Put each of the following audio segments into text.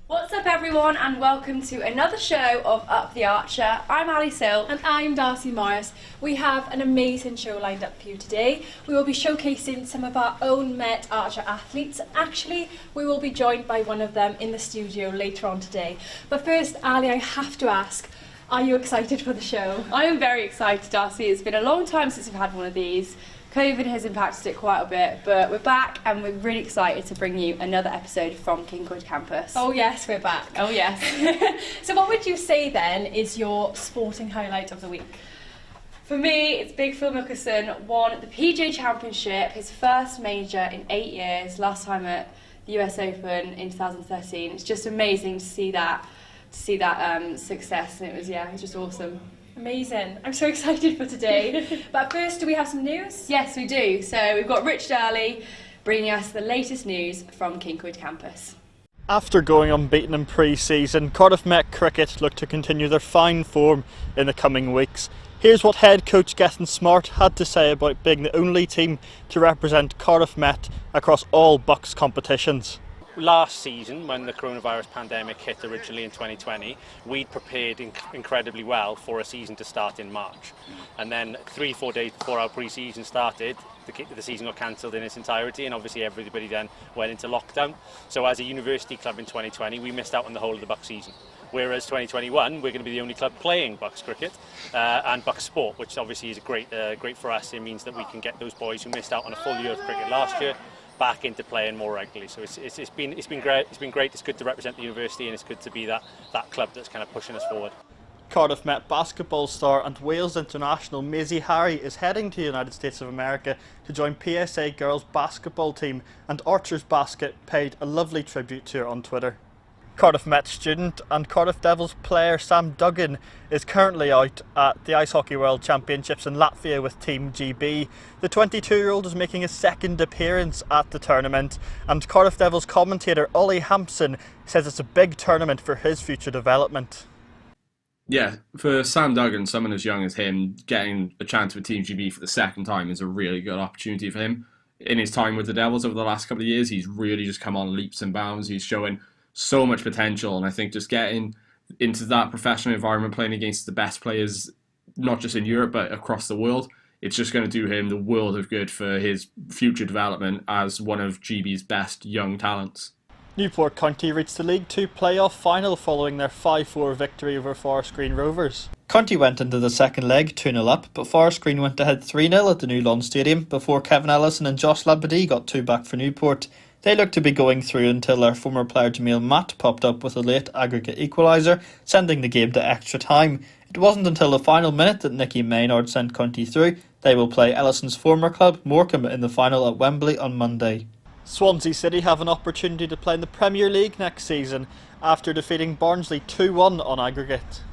What's up everyone, and welcome to another show of Up the Archer. I'm Ali Sill. And I'm Darcey Morris. We have an amazing show lined up for you today. We will be showcasing some of our own Met Archer athletes. Actually, we will be joined by one of them in the studio later on today. But first, Ali, I have to ask, are you excited for the show? I am very excited, Darcey. It's been a long time since we've had one of these. COVID has impacted it quite a bit, but we're back and we're really excited to bring you another episode from Kingswood campus. Oh yes, we're back. Oh yes. So what would you say then is your sporting highlight of the week? For me, it's Big Phil Mickelson won the PGA Championship, his first major in 8 years, last time at the US Open in 2013. It's just amazing to see that success, and it was just awesome. Amazing. I'm so excited for today. But first, do we have some news? Yes, we do. So we've got Richard Early bringing us the latest news from Kingswood campus. After going unbeaten in pre-season, Cardiff Met Cricket look to continue their fine form in the coming weeks. Here's what head coach Gethin Smart had to say about being the only team to represent Cardiff Met across all Bucks competitions. Last season, when the coronavirus pandemic hit originally in 2020, we'd prepared incredibly well for a season to start in March. And then 3-4 days before our pre-season started, the season got cancelled in its entirety, and obviously everybody then went into lockdown. So as a university club in 2020, we missed out on the whole of the Bucks season. Whereas 2021, we're going to be the only club playing Bucks cricket and Bucks sport, which obviously is great for us. It means that we can get those boys who missed out on a full year of cricket last year back into playing more regularly. So it's been great. It's been great. It's good to represent the university, and it's good to be that club that's kind of pushing us forward. Cardiff Met basketball star and Wales international Maisie Harry is heading to the United States of America to join PSA girls basketball team, and Archer's Basket paid a lovely tribute to her on Twitter. Cardiff Met student and Cardiff Devils player Sam Duggan is currently out at the Ice Hockey World Championships in Latvia with Team GB. The 22-year-old is making his second appearance at the tournament, and Cardiff Devils commentator Ollie Hampson says it's a big tournament for his future development. Yeah, for Sam Duggan, someone as young as him, getting a chance with Team GB for the second time is a really good opportunity for him. In his time with the Devils over the last couple of years, he's really just come on leaps and bounds. He's showing so much potential, and I think just getting into that professional environment, playing against the best players, not just in Europe but across the world, it's just going to do him the world of good for his future development as one of GB's best young talents. Newport County reached the League 2 playoff final following their 5-4 victory over Forest Green Rovers. County went into the second leg 2-0 up, but Forest Green went ahead 3-0 at the new Lawn Stadium before Kevin Ellison and Josh Labadie got 2 back for Newport. They looked to be going through until their former player Jamil Matt popped up with a late aggregate equaliser, sending the game to extra time. It wasn't until the final minute that Nicky Maynard sent County through. They will play Ellison's former club, Morecambe, in the final at Wembley on Monday. Swansea City have an opportunity to play in the Premier League next season after defeating Barnsley 2-1 on aggregate.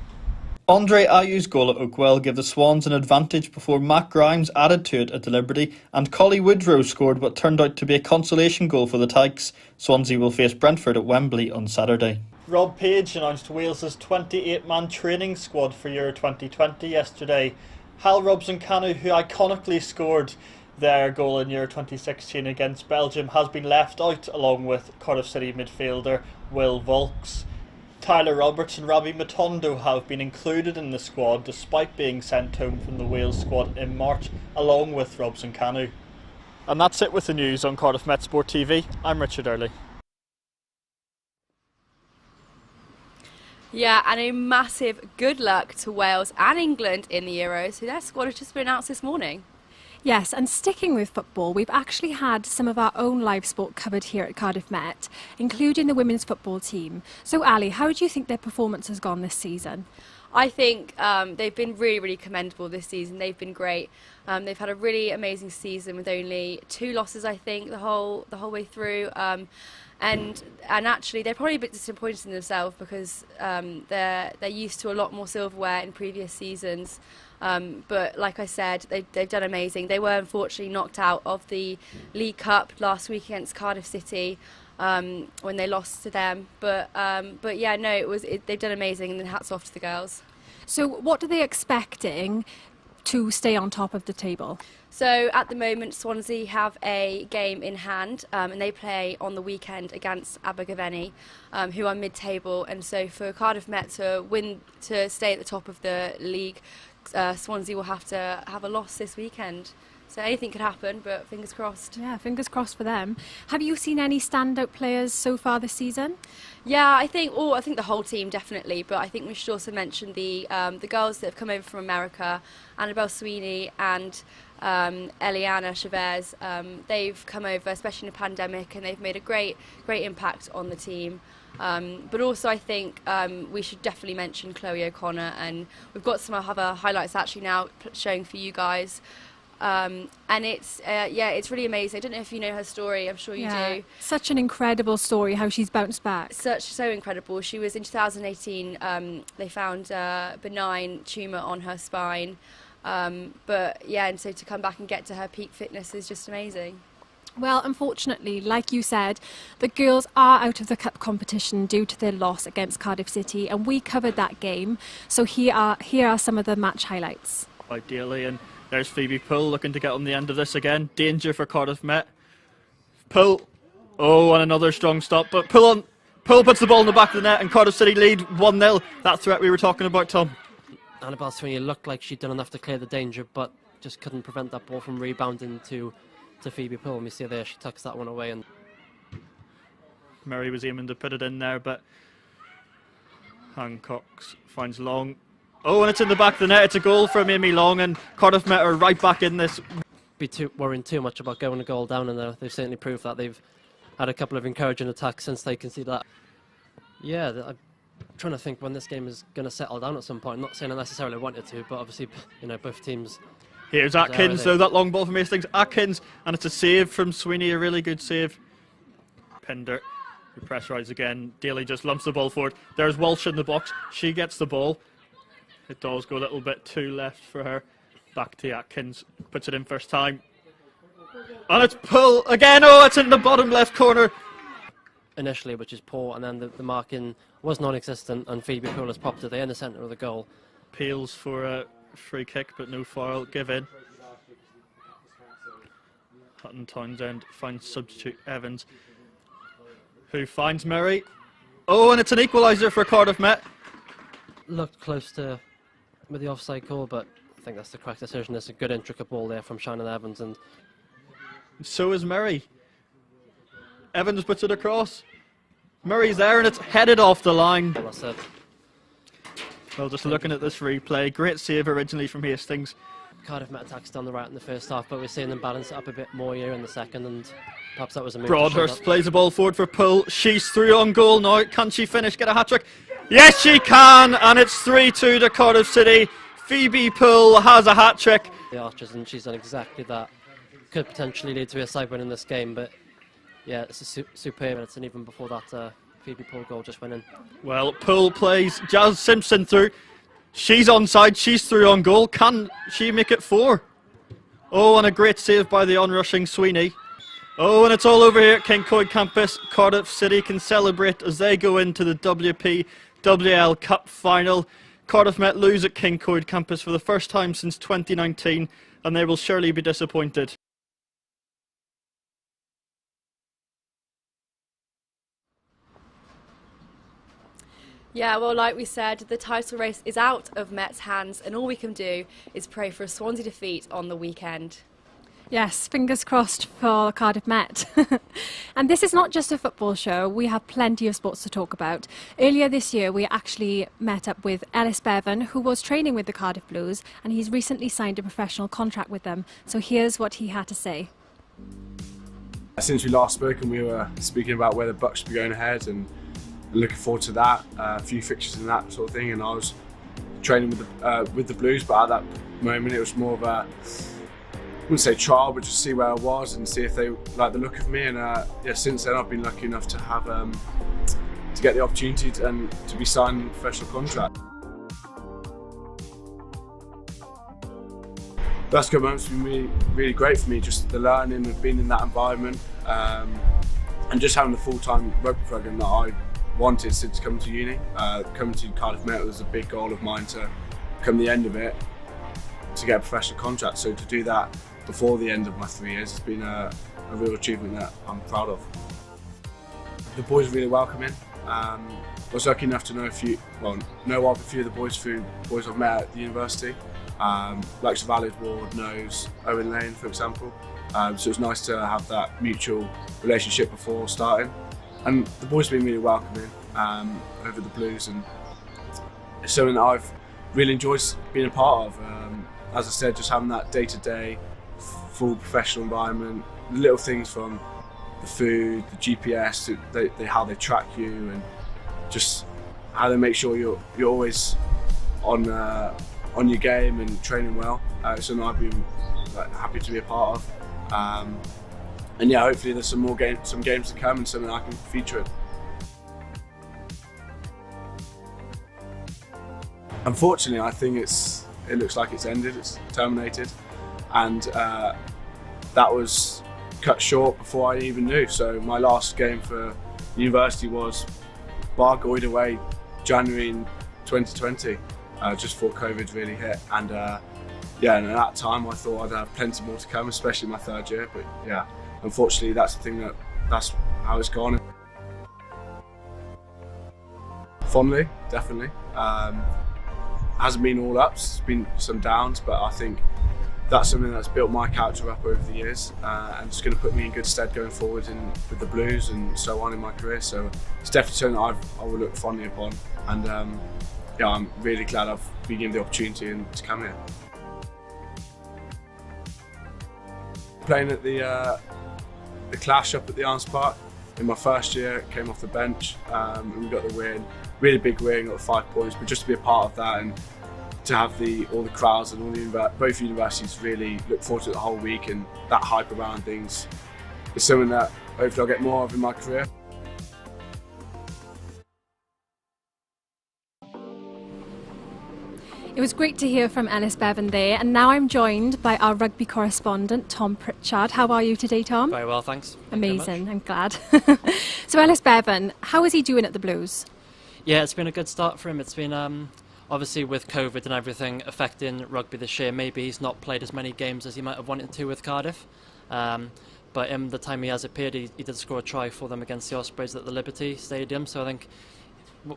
Andre Ayew's goal at Oakwell gave the Swans an advantage before Matt Grimes added to it at the Liberty, and Collie Woodrow scored what turned out to be a consolation goal for the Tykes. Swansea will face Brentford at Wembley on Saturday. Rob Page announced Wales's 28-man training squad for Euro 2020 yesterday. Hal Robson-Kanu, who iconically scored their goal in Euro 2016 against Belgium, has been left out along with Cardiff City midfielder Will Volks. Tyler Roberts and Robbie Matondo have been included in the squad despite being sent home from the Wales squad in March, along with Robson-Kanu. And that's it with the news on Cardiff Met Sport TV. I'm Richard Early. Yeah, and a massive good luck to Wales and England in the Euros, who their squad has just been announced this morning. Yes, and sticking with football, we've actually had some of our own live sport covered here at Cardiff Met, including the women's football team. So Ali, how do you think their performance has gone this season? I think they've been really, really commendable this season. They've been great. They've had a really amazing season with only 2 losses, I think, the whole way through. And actually, they're probably a bit disappointed in themselves because they're used to a lot more silverware in previous seasons. But like I said, they've done amazing. They were unfortunately knocked out of the League Cup last week against Cardiff City when they lost to them. But yeah, no, they've done amazing, and then hats off to the girls. So what are they expecting to stay on top of the table? So at the moment, Swansea have a game in hand, and they play on the weekend against Abergavenny, who are mid-table. And so for Cardiff Met to stay at the top of the league, Swansea will have to have a loss this weekend. So anything could happen, but fingers crossed. Yeah, fingers crossed for them. Have you seen any standout players so far this season? Yeah, I think the whole team definitely, but I think we should also mention the girls that have come over from America, Annabelle Sweeney and Eliana Chavez. They've come over, especially in the pandemic, and they've made a great impact on the team. But also I think we should definitely mention Chloe O'Connor, and we've got some other highlights actually now showing for you guys. And it's really amazing. I don't know if you know her story. I'm sure you do. Such an incredible story how she's bounced back. So incredible. She was in 2018. They found a benign tumour on her spine, but yeah, and so to come back and get to her peak fitness is just amazing. Well, unfortunately, like you said, the girls are out of the cup competition due to their loss against Cardiff City, and we covered that game. So here are some of the match highlights. Ideally, and there's Phoebe Poole looking to get on the end of this again. Danger for Cardiff Met. Poole. Oh, and another strong stop. But Poole puts the ball in the back of the net, and Cardiff City lead 1-0. That threat we were talking about, Tom. Annabelle Sweeney looked like she'd done enough to clear the danger, but just couldn't prevent that ball from rebounding to Phoebe Poole. And we see there she tucks that one away. And Murray was aiming to put it in there, but Hancock finds Long. Oh, and it's in the back of the net. It's a goal from Amy Long, and Cardiff Met are right back in this. Be worrying too much about going a goal down, and they've certainly proved that. They've had a couple of encouraging attacks since they conceded that. Yeah, I'm trying to think when this game is going to settle down at some point. I'm not saying I necessarily wanted to, but obviously, both teams. Here's Atkins, though, that long ball from Hastings. Atkins, and it's a save from Sweeney, a really good save. Pinder, who pressurised again. Daly just lumps the ball forward. There's Walsh in the box. She gets the ball. It does go a little bit too left for her. Back to Atkins, puts it in first time. And it's Poole again. Oh, it's in the bottom left corner. Initially, which is poor, and then the marking was non-existent, and Phoebe Poole has popped it there in the centre of the goal. Peels for a free kick, but no foul. Give in. Hutton Townsend finds substitute Evans, who finds Murray. Oh, and it's an equaliser for Cardiff Met. Looked close to with the offside call, but I think that's the correct decision. It's a good intricate ball there from Shannon Evans, and so is Murray. Evans puts it across. Murray's there, and it's headed off the line. That's it. Well, just looking at this replay, great save originally from Hastings. Cardiff Met attacks down the right in the first half, but we're seeing them balance it up a bit more here in the second, and perhaps that was a move. Broadhurst plays the ball forward for Poole. She's through on goal now. Can she finish, get a hat-trick? Yes, she can, and it's 3-2 to Cardiff City. Phoebe Poole has a hat-trick. The Archers, and she's done exactly that. Could potentially lead to a side win in this game, but yeah, it's a superb minutes, and even before that, Phoebe Poole goal just went in. Well, Poole plays Jazz Simpson through. She's onside, she's through on goal. Can she make it 4? Oh, and a great save by the onrushing Sweeney. Oh, and it's all over here at Kincoid campus. Cardiff City can celebrate as they go into the WPWL Cup final. Cardiff Met lose at Kincoid campus for the first time since 2019, and they will surely be disappointed. Yeah, well, like we said, the title race is out of Met's hands, and all we can do is pray for a Swansea defeat on the weekend. Yes, fingers crossed for Cardiff Met. And this is not just a football show, we have plenty of sports to talk about. Earlier this year we actually met up with Ellis Bevan, who was training with the Cardiff Blues, and he's recently signed a professional contract with them. So here's what he had to say. Since we last spoke, and we were speaking about where the Bucks should be going ahead, and looking forward to that, a few fixtures and that sort of thing, and I was training with the Blues, but at that moment it was more of a, I wouldn't say trial, but just see where I was and see if they like the look of me. And yeah, since then I've been lucky enough to have to get the opportunity to be signed in a professional contract. The last couple of months have been really, really great for me, just the learning of being in that environment and just having the full-time rugby programme that I wanted since coming to uni. Coming to Cardiff Met was a big goal of mine to come the end of it, to get a professional contract. So to do that before the end of my 3 years has been a real achievement that I'm proud of. The boys are really welcoming. I was lucky enough to know of a few of the boys I've met at the university. Like Valid Ward knows Owen Lane, for example. So it was nice to have that mutual relationship before starting. And the boys have been really welcoming over the Blues, and it's something that I've really enjoyed being a part of. As I said, just having that day-to-day, full professional environment, little things from the food, the GPS, how they track you, and just how they make sure you're always on your game and training well. It's something I've been happy to be a part of. And yeah, hopefully there's some games to come and something I can feature in. Unfortunately, I think it looks like it's ended, it's terminated, and that was cut short before I even knew. So my last game for university was Bargoed away, January in 2020, just before COVID really hit. And yeah, and at that time I thought I'd have plenty more to come, especially my third year. But yeah, unfortunately that's the thing that's how it's gone. Fondly, definitely. Hasn't been all ups, it's been some downs, but I think that's something that's built my character up over the years, and it's going to put me in good stead going forward with the Blues and so on in my career. So it's definitely something that I will look fondly upon, and yeah, I'm really glad I've been given the opportunity to come here. Playing at the Clash up at the Arms Park in my first year, came off the bench, and we got the win. Really big win, got 5 points, but just to be a part of that and to have all the crowds and both universities really look forward to it the whole week, and that hype around things is something that hopefully I'll get more of in my career. It was great to hear from Ellis Bevan there, and now I'm joined by our rugby correspondent, Tom Pritchard. How are you today, Tom? Very well, thanks. Amazing, I'm glad. So Ellis Bevan, how is he doing at the Blues? Yeah, it's been a good start for him. It's been obviously with COVID and everything affecting rugby this year, maybe he's not played as many games as he might have wanted to with Cardiff. But in the time he has appeared, he did score a try for them against the Ospreys at the Liberty Stadium. So I think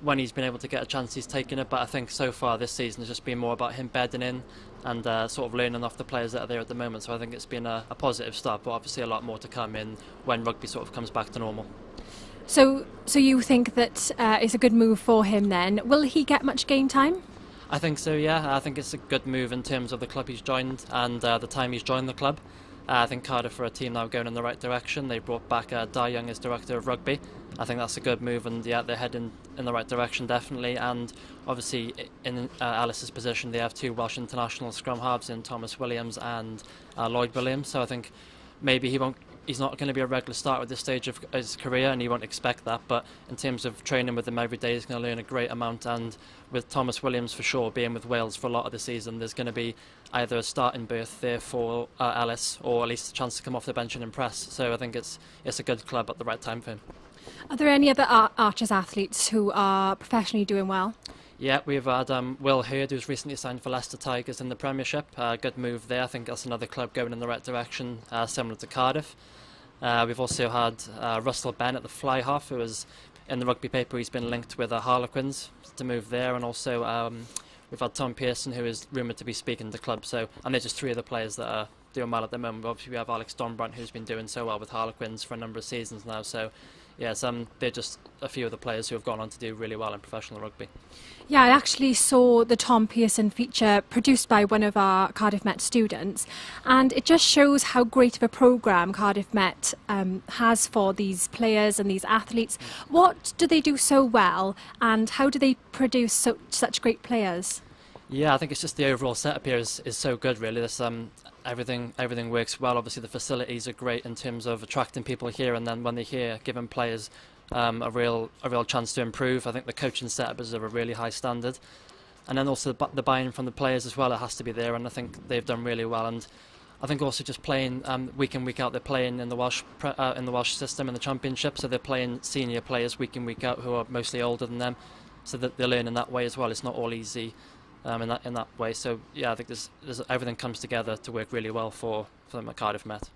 when he's been able to get a chance, he's taken it. But I think so far this season has just been more about him bedding in and sort of learning off the players that are there at the moment. So I think it's been a positive start, but obviously a lot more to come in when rugby sort of comes back to normal. So you think that it's a good move for him then? Will he get much game time? I think so, yeah. I think it's a good move in terms of the club he's joined and the time he's joined the club. I think Cardiff are a team now going in the right direction. They brought back Di Young as director of rugby. I think that's a good move, and yeah, they're heading in the right direction definitely. And obviously in Alice's position they have 2 Welsh international scrum halves in Thomas Williams and Lloyd Williams. So I think maybe he's not going to be a regular starter at this stage of his career, and he won't expect that, but in terms of training with him every day, he's going to learn a great amount. And with Thomas Williams for sure being with Wales for a lot of the season, there's going to be either a starting berth there for Ellis, or at least a chance to come off the bench and impress. So I think it's a good club at the right time for him. Are there any other Archers athletes who are professionally doing well? Yeah, we've had Will Hurd, who's recently signed for Leicester Tigers in the Premiership. Good move there. I think that's another club going in the right direction, similar to Cardiff. We've also had Russell Benn at the fly half, who was in the rugby paper. He's been linked with Harlequins to move there, and also we've had Tom Pearson, who is rumoured to be speaking to the club. So, and they're just 3 of the players that are doing well at the moment. Obviously, we have Alex Donbrandt, who's been doing so well with Harlequins for a number of seasons now. So, yes, they're just a few of the players who have gone on to do really well in professional rugby. Yeah, I actually saw the Tom Pearson feature produced by one of our Cardiff Met students, and it just shows how great of a programme Cardiff Met has for these players and these athletes. What do they do so well, and how do they produce such great players? Yeah, I think it's just the overall setup here is so good, really. This everything works well. Obviously, the facilities are great in terms of attracting people here, and then when they're here, giving players a real chance to improve. I think the coaching setup is of a really high standard, and then also the buy-in from the players as well. It has to be there, and I think they've done really well. And I think also just playing week in, week out, they're playing in the Welsh system in the Championship, so they're playing senior players week in, week out who are mostly older than them, so that they're learning that way as well. It's not all easy in that way. So yeah, I think there's everything comes together to work really well for them at Cardiff Met.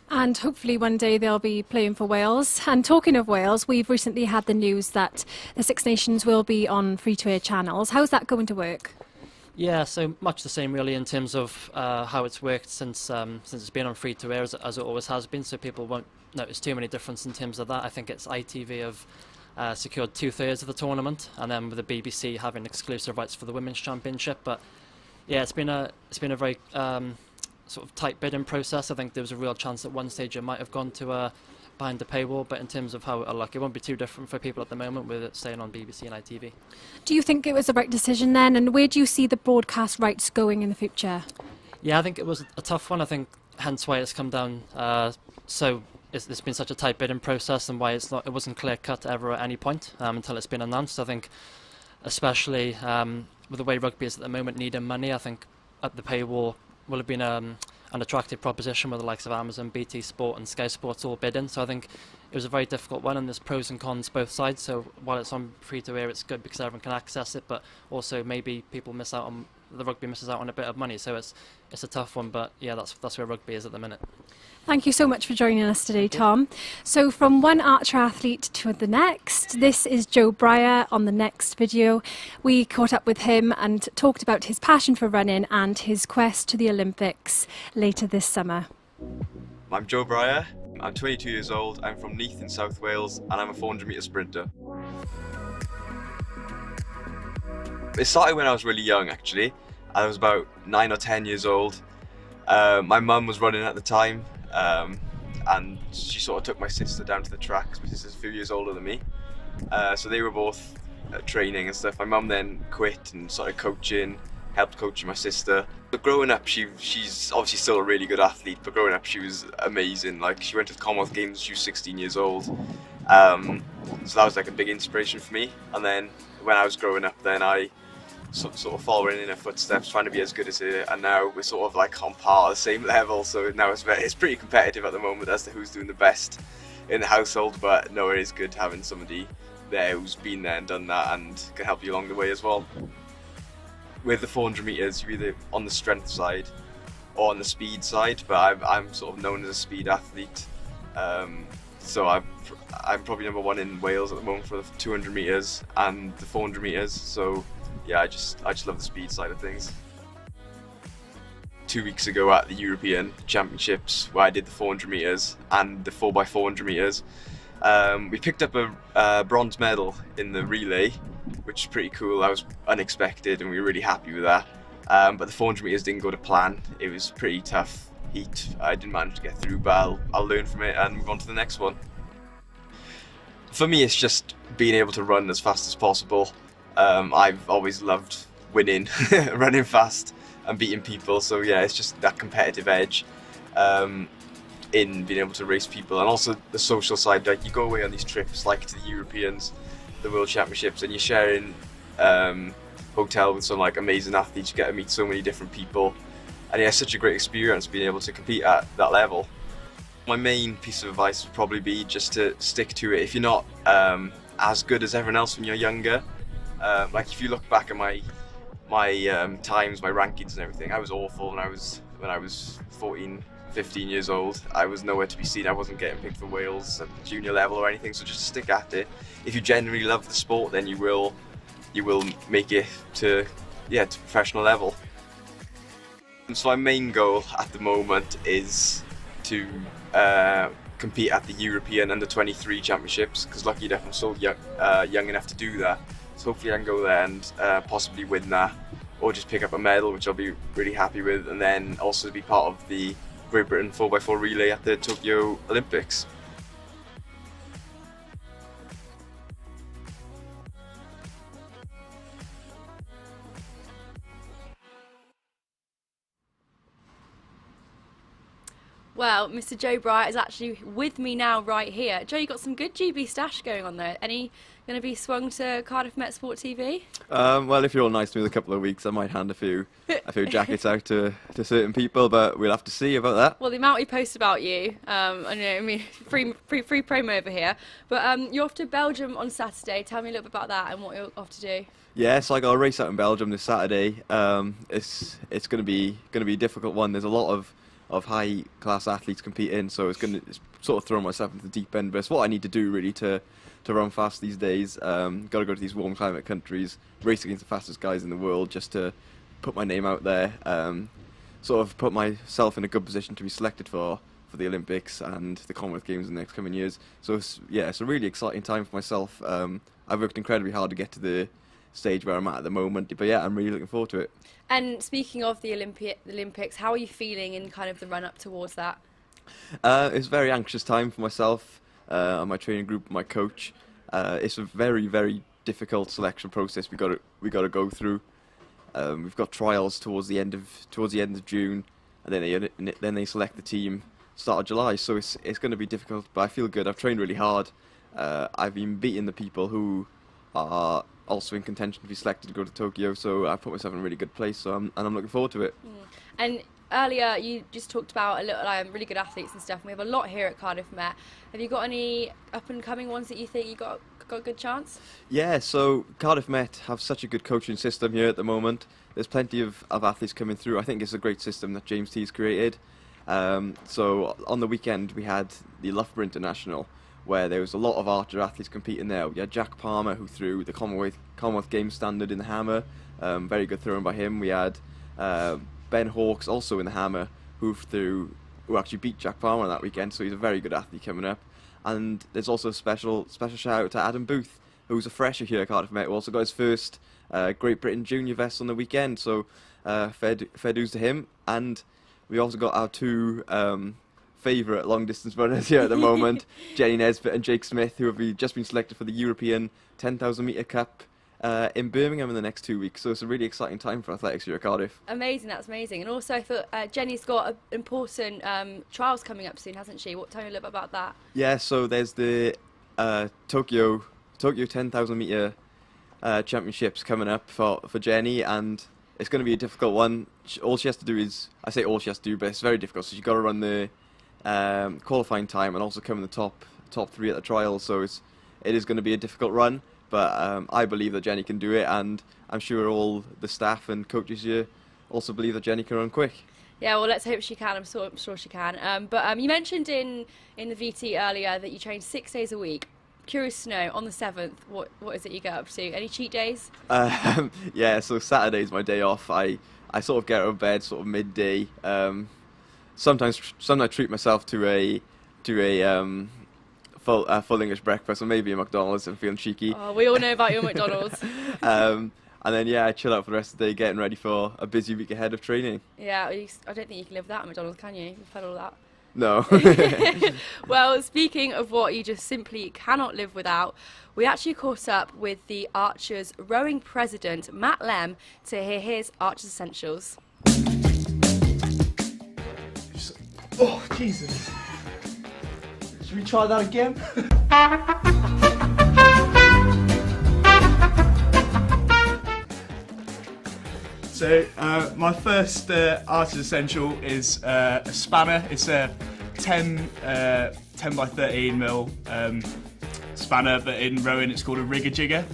And hopefully one day they'll be playing for Wales. And talking of Wales, we've recently had the news that the Six Nations will be on free-to-air channels. How's that going to work? Yeah, so much the same really in terms of how it's worked since it's been on free-to-air as it always has been, so people won't notice too many difference in terms of that. I think it's ITV have secured 2/3 of the tournament, and then with the BBC having exclusive rights for the Women's Championship. But yeah, it's been a very sort of tight bidding process. I think there was a real chance at one stage it might have gone to behind the paywall, but in terms of how it'll look, it won't be too different for people at the moment with it staying on BBC and ITV. Do you think it was the right decision then, and where do you see the broadcast rights going in the future? Yeah, I think it was a tough one. I think hence why it's come down so it's been such a tight bidding process, and why it wasn't clear cut ever at any point until it's been announced. I think especially with the way rugby is at the moment needing money, I think at the paywall will have been an attractive proposition with the likes of Amazon, BT Sport and Sky Sports all bidding. So I think it was a very difficult one, and there's pros and cons both sides. So while it's on free-to-air, it's good because everyone can access it, but also maybe people the rugby misses out on a bit of money. So it's a tough one, but yeah, that's where rugby is at the minute. Thank you so much for joining us today, Tom. So from one archer athlete to the next, this is Joe Breyer on the next video. We caught up with him and talked about his passion for running and his quest to the Olympics later this summer. I'm Joe Breyer, I'm 22 years old, I'm from Neath in South Wales, and I'm a 400 metre sprinter. It started when I was really young actually. I was about 9 or 10 years old. My mum was running at the time, and she sort of took my sister down to the track, because my sister's a few years older than me. So they were both training and stuff. My mum then quit and started coaching, helped coaching my sister. But growing up, she's obviously still a really good athlete, but growing up she was amazing. Like, she went to the Commonwealth Games when she was 16 years old. So that was like a big inspiration for me. And then when I was growing up, then I sort of following in her footsteps, trying to be as good as her, and now we're sort of like on par, the same level. So now it's pretty competitive at the moment as to who's doing the best in the household. But no, it is good having somebody there who's been there and done that and can help you along the way as well. With the 400 metres, you're either on the strength side or on the speed side, but I'm sort of known as a speed athlete. So I'm probably number one in Wales at the moment for the 200 metres and the 400 metres. So yeah, I just love the speed side of things. 2 weeks ago at the European Championships, where I did the 400 metres and the 4x400 metres, we picked up a bronze medal in the relay, which is pretty cool. That was unexpected and we were really happy with that. But the 400 metres didn't go to plan. It was pretty tough heat. I didn't manage to get through, but I'll learn from it and move on to the next one. For me, it's just being able to run as fast as possible. I've always loved winning, running fast and beating people, so yeah, it's just that competitive edge in being able to race people, and also the social side. Like, you go away on these trips like to the Europeans, the World Championships, and you're sharing hotel with some like amazing athletes. You get to meet so many different people, and yeah, it's such a great experience being able to compete at that level. My main piece of advice would probably be just to stick to it. If you're not as good as everyone else when you're younger, like if you look back at my times, my rankings and everything, I was awful when I was 14, 15 years old. I was nowhere to be seen. I wasn't getting picked for Wales at the junior level or anything. So just stick at it. If you genuinely love the sport, then you will make it to professional level. And so my main goal at the moment is to compete at the European Under-23 Championships, because lucky enough I'm so young enough to do that. So hopefully I can go there and possibly win that, or just pick up a medal, which I'll be really happy with, and then also be part of the Great Britain 4x4 relay at the Tokyo Olympics. Well, Mr. Joe Breyer is actually with me now right here. Joe, you got some good GB stash going on there. Any going to be swung to Cardiff Met Sport TV? Well, if you're all nice to me in a couple of weeks, I might hand a few jackets out to certain people, but we'll have to see about that. Well, the amount we post about you, I mean, free promo over here. But you're off to Belgium on Saturday. Tell me a little bit about that and what you're off to do. Yeah, so I got a race out in Belgium this Saturday. It's going to be a difficult one. There's a lot of high class athletes competing, so it's sort of throw myself into the deep end. But it's what I need to do really to run fast these days. Got to go to these warm climate countries, race against the fastest guys in the world, just to put my name out there. Sort of put myself in a good position to be selected for the Olympics and the Commonwealth Games in the next coming years. So it's a really exciting time for myself. I've worked incredibly hard to get to the stage where I'm at the moment, but yeah, I'm really looking forward to it. And speaking of the Olympics, how are you feeling in kind of the run up towards that? It's a very anxious time for myself, and my training group, my coach. It's a very, very difficult selection process we got to go through. We've got trials towards the end of June, and then they select the team start of July. So it's going to be difficult, but I feel good. I've trained really hard. I've been beating the people who are also in contention to be selected to go to Tokyo, so I put myself in a really good place. So I'm looking forward to it. And earlier you just talked about a little really good athletes and stuff. And we have a lot here at Cardiff Met. Have you got any up and coming ones that you think you got a good chance? Yeah, so Cardiff Met have such a good coaching system here at the moment. There's plenty of athletes coming through. I think it's a great system that James T's created. So on the weekend we had the Loughborough International, where there was a lot of archer athletes competing there. We had Jack Palmer, who threw the Commonwealth Games standard in the hammer. Very good throwing by him. We had Ben Hawkes, also in the hammer, who actually beat Jack Palmer on that weekend, so he's a very good athlete coming up. And there's also a special shout out to Adam Booth, who's a fresher here at Cardiff Met, who also got his first Great Britain Junior vest on the weekend, so fair dues to him. And we also got our two favourite long distance runners here at the moment, Jenny Nesbitt and Jake Smith, who have just been selected for the European 10,000 metre Cup in Birmingham in the next 2 weeks. So it's a really exciting time for athletics here at Cardiff. Amazing, that's amazing. And also I thought Jenny's got important trials coming up soon, hasn't she? Tell me a little bit about that. Yeah, so there's the Tokyo 10,000 metre championships coming up for Jenny, and it's going to be a difficult one. All she has to do is, I say all she has to do, but it's very difficult. So she's got to run the qualifying time and also come in the top three at the trial. So it is going to be a difficult run, but I believe that Jenny can do it, and I'm sure all the staff and coaches here also believe that Jenny can run quick. Yeah, well, let's hope she can. I'm sure she can. But you mentioned in the VT earlier that you train 6 days a week. Curious to know, on the 7th, what is it you get up to? Any cheat days? Yeah, so Saturday's my day off. I sort of get out of bed sort of midday. Sometimes I treat myself to a full English breakfast, or maybe a McDonald's. I'm feeling cheeky. Oh, we all know about your McDonald's. And then I chill out for the rest of the day, getting ready for a busy week ahead of training. Yeah, I don't think you can live without McDonald's, can you? You've had all that. No. Well, speaking of what you just simply cannot live without, we actually caught up with the Archers rowing president, Matt Lem, to hear his Archers Essentials. Oh, Jesus. Should we try that again? So, my first Archers Essential is a spanner. It's a 10 by 13 mil spanner, but in rowing it's called a rigger jigger.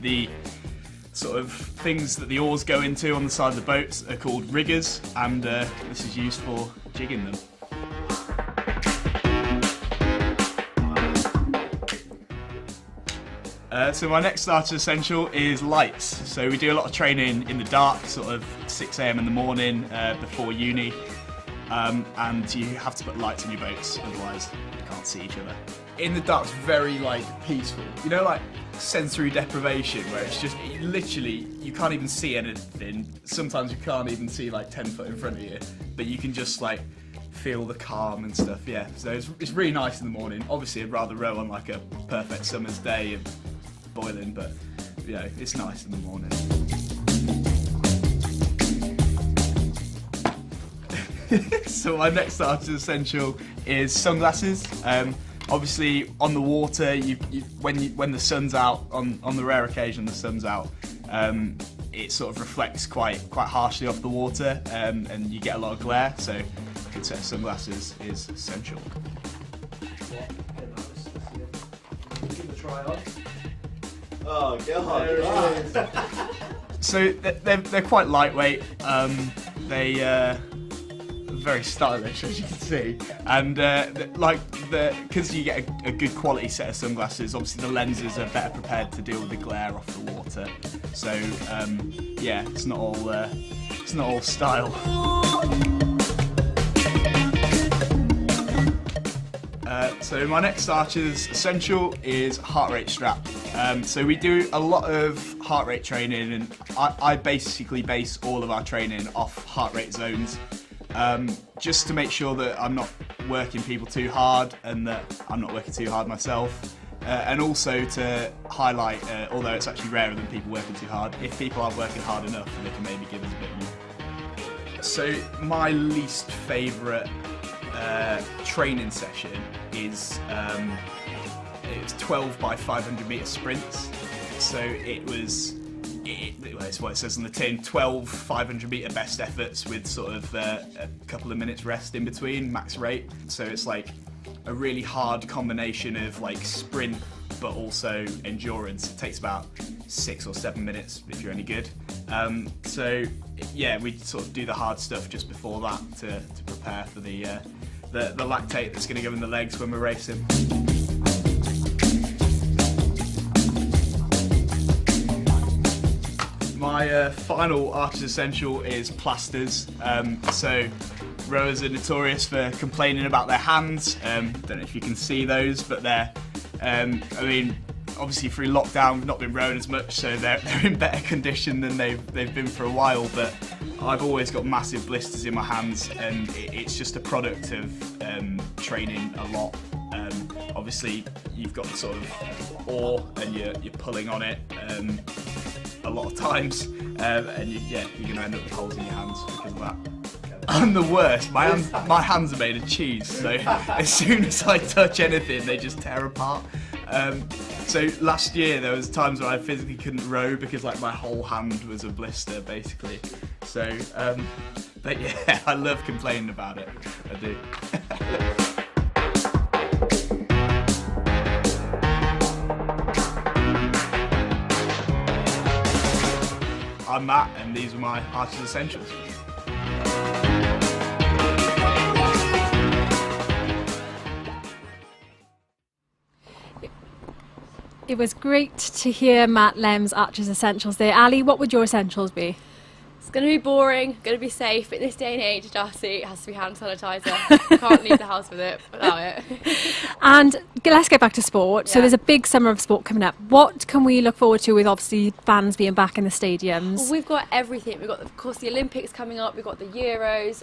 The sort of things that the oars go into on the side of the boats are called riggers, and this is used for jigging them. So my next Archer Essential is lights. So we do a lot of training in the dark, sort of 6 AM in the morning before uni, and you have to put lights on your boats, otherwise you can't see each other. In the dark's very peaceful, sensory deprivation, where it's just literally you can't even see anything. Sometimes you can't even see 10 foot in front of you, but you can just feel the calm and stuff. Yeah, so it's really nice in the morning. Obviously I'd rather row on a perfect summer's day and boiling, but it's nice in the morning. So my next archer's essential is sunglasses. Obviously, on the water, when the sun's out, on the rare occasion the sun's out, it sort of reflects quite harshly off the water, and you get a lot of glare. So, a good set of sunglasses is essential. Give it a try on. Oh god! So they're quite lightweight. They very stylish, as you can see, and because you get a good quality set of sunglasses, obviously the lenses are better prepared to deal with the glare off the water. So yeah, it's not all style. So my next archer's essential is heart rate strap. So we do a lot of heart rate training, and I basically base all of our training off heart rate zones, just to make sure that I'm not working people too hard and that I'm not working too hard myself. And also to highlight, although it's actually rarer than people working too hard, if people aren't working hard enough, they can maybe give us a bit more. So my least favourite training session is it's 12 by 500 metre sprints. So it's what it says on the tin, 12 500 metre best efforts with sort of a couple of minutes rest in between, max rate. So it's like a really hard combination of like sprint but also endurance. It takes about 6 or 7 minutes if you're any good. So yeah, we sort of do the hard stuff just before that to prepare for the lactate that's going to go in the legs when we're racing. My final archer's essential is plasters. So rowers are notorious for complaining about their hands. Don't know if you can see those, but they're, I mean, obviously through lockdown we've not been rowing as much, so they're in better condition than they've been for a while. But I've always got massive blisters in my hands, and it's just a product of training a lot. Obviously you've got the sort of oar and you're pulling on it a lot of times, and you're going to end up with holes in your hands because of that. I'm the worst. My hands are made of cheese, so as soon as I touch anything, they just tear apart. So last year there was times where I physically couldn't row because like my whole hand was a blister, basically. So, but yeah, I love complaining about it. I do. I'm Matt, and these are my Archer's Essentials. It was great to hear Matt Lem's Archer's Essentials there. Ali, what would your essentials be? It's going to be boring, going to be safe, but in this day and age, Darcey, it has to be hand sanitizer. Can't leave the house with it without it. And let's get back to sport. So Yeah. there's a big summer of sport coming up. What can we look forward to with obviously fans being back in the stadiums? Well, we've got everything. We've got, of course, the Olympics coming up. We've got the Euros.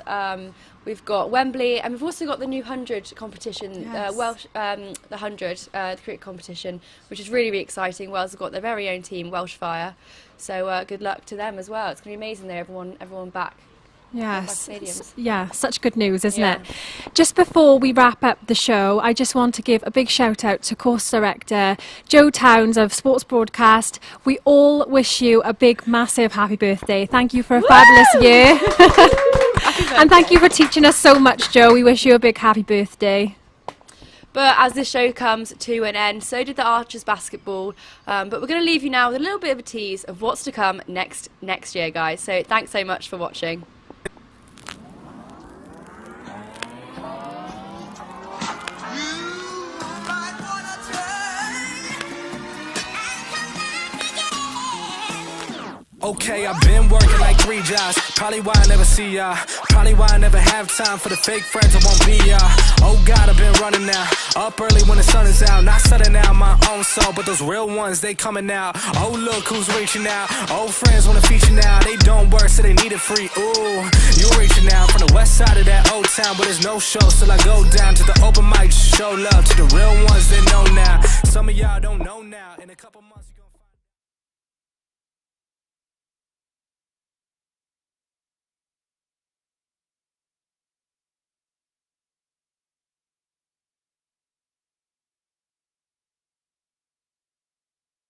We've got Wembley, and we've also got the new 100 competition, Yes. the 100, the cricket competition, which is really, really exciting. Wales have got their very own team, Welsh Fire. So good luck to them as well. It's going to be amazing there, everyone back. Yes, Stadiums. yeah, such good news, isn't Yeah. it? Just before we wrap up the show, I just want to give a big shout out to course director Joe Towns of Sports Broadcast. We all wish you a big, massive happy birthday. Thank you for a fabulous year. And thank you for teaching us so much, Joe. We wish you a big happy birthday. But as this show comes to an end, so did the Archers basketball. But we're going to leave you now with a little bit of a tease of what's to come next year, guys. So thanks so much for watching. Okay, I've been working like 3 jobs. Probably why I never see ya. Probably why I never have time for the fake friends that won't be ya. Oh God, I've been running now. Up early when the sun is out. Not setting out my own soul, but those real ones, they coming out. Oh look who's reaching out. Old friends wanna feature now. They don't work, so they need it free. Ooh, you reaching out from the west side of that old town, but there's no show, so I go down to the open mic, show love to the real ones that know now. Some of y'all don't know now. In a couple months.